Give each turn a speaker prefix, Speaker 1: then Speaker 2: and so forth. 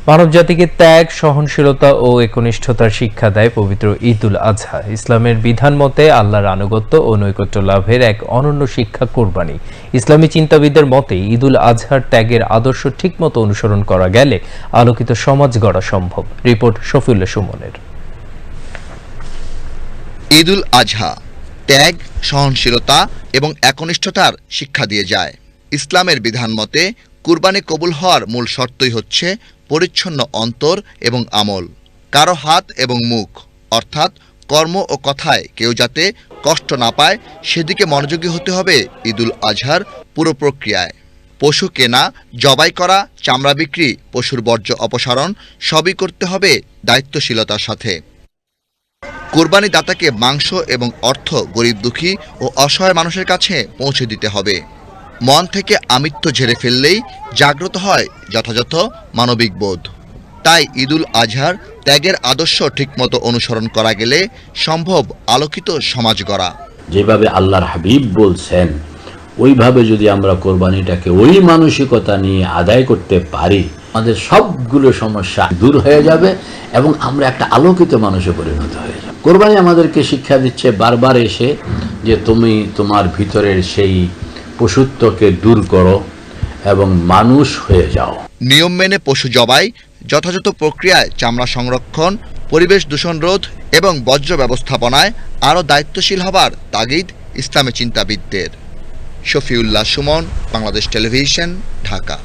Speaker 1: মানবজাতিকে ত্যাগ, সহনশীলতা ও একনিষ্ঠতার শিক্ষা দেয় পবিত্র ঈদুল আজহা। ইসলামের বিধান মতে আল্লাহর আনুগত্য ও নৈকট্য লাভের এক অনন্য শিক্ষা কোরবানি। ইসলামী চিন্তাবিদদের মতে ঈদুল আজহার ত্যাগের আদর্শ ঠিকমতো অনুসরণ করা গেলে আলোকিত সমাজ গড়া সম্ভব। রিপোর্ট শফিউল্লাহ সুমনের।
Speaker 2: ঈদুল আজহা ত্যাগ, সহনশীলতা এবং একনিষ্ঠতার শিক্ষা দিয়ে যায়। ইসলামের বিধান মতে কুরবানি কবুল হওয়ার মূল শর্তই হচ্ছে পরিচ্ছন্ন অন্তর এবং আমল। কারো হাত এবং মুখ অর্থাৎ কর্ম ও কথায় কেউ যাতে কষ্ট না পায় সেদিকে মনোযোগী হতে হবে ঈদুল আজহার পুরো প্রক্রিয়ায়। পশু কেনা, জবাই করা, চামড়া বিক্রি, পশুর বর্জ্য অপসারণ সবই করতে হবে দায়িত্বশীলতার সাথে। কোরবানি দাতাকে মাংস এবং অর্থ গরিব দুঃখী ও অসহায় মানুষের কাছে পৌঁছে দিতে হবে। মন থেকে আমিত্ব ঝেড়ে ফেললেই জাগ্রত হয় যথাযথ মানবিক বোধ। তাই ঈদুল আজহার ত্যাগের আদর্শ ঠিকমতো অনুসরণ করা গেলে সম্ভব আলোকিত সমাজ গড়া।
Speaker 3: যেভাবে আল্লাহর হাবিব বলছেন ওইভাবে যদি আমরা কোরবানিটাকে ওই মানসিকতা নিয়ে আদায় করতে পারি, আমাদের সবগুলো সমস্যা দূর হয়ে যাবে এবং আমরা একটা আলোকিত মানুষে পরিণত হয়ে যাব। কোরবানি আমাদেরকে শিক্ষা দিচ্ছে বারবার এসে যে তুমি তোমার ভিতরের সেই পশুত্বকে দূর করো এবং মানুষ হয়ে যাও।
Speaker 2: নিয়ম মেনে পশু জবাই, যথাযথ প্রক্রিয়ায় চামড়া সংরক্ষণ, পরিবেশ দূষণ রোধ এবং বর্জ্য ব্যবস্থাপনায় আরও দায়িত্বশীল হবার তাগিদ ইসলামী চিন্তাবিদদের। শফিউল্লাহ সুমন, বাংলাদেশ টেলিভিশন, ঢাকা।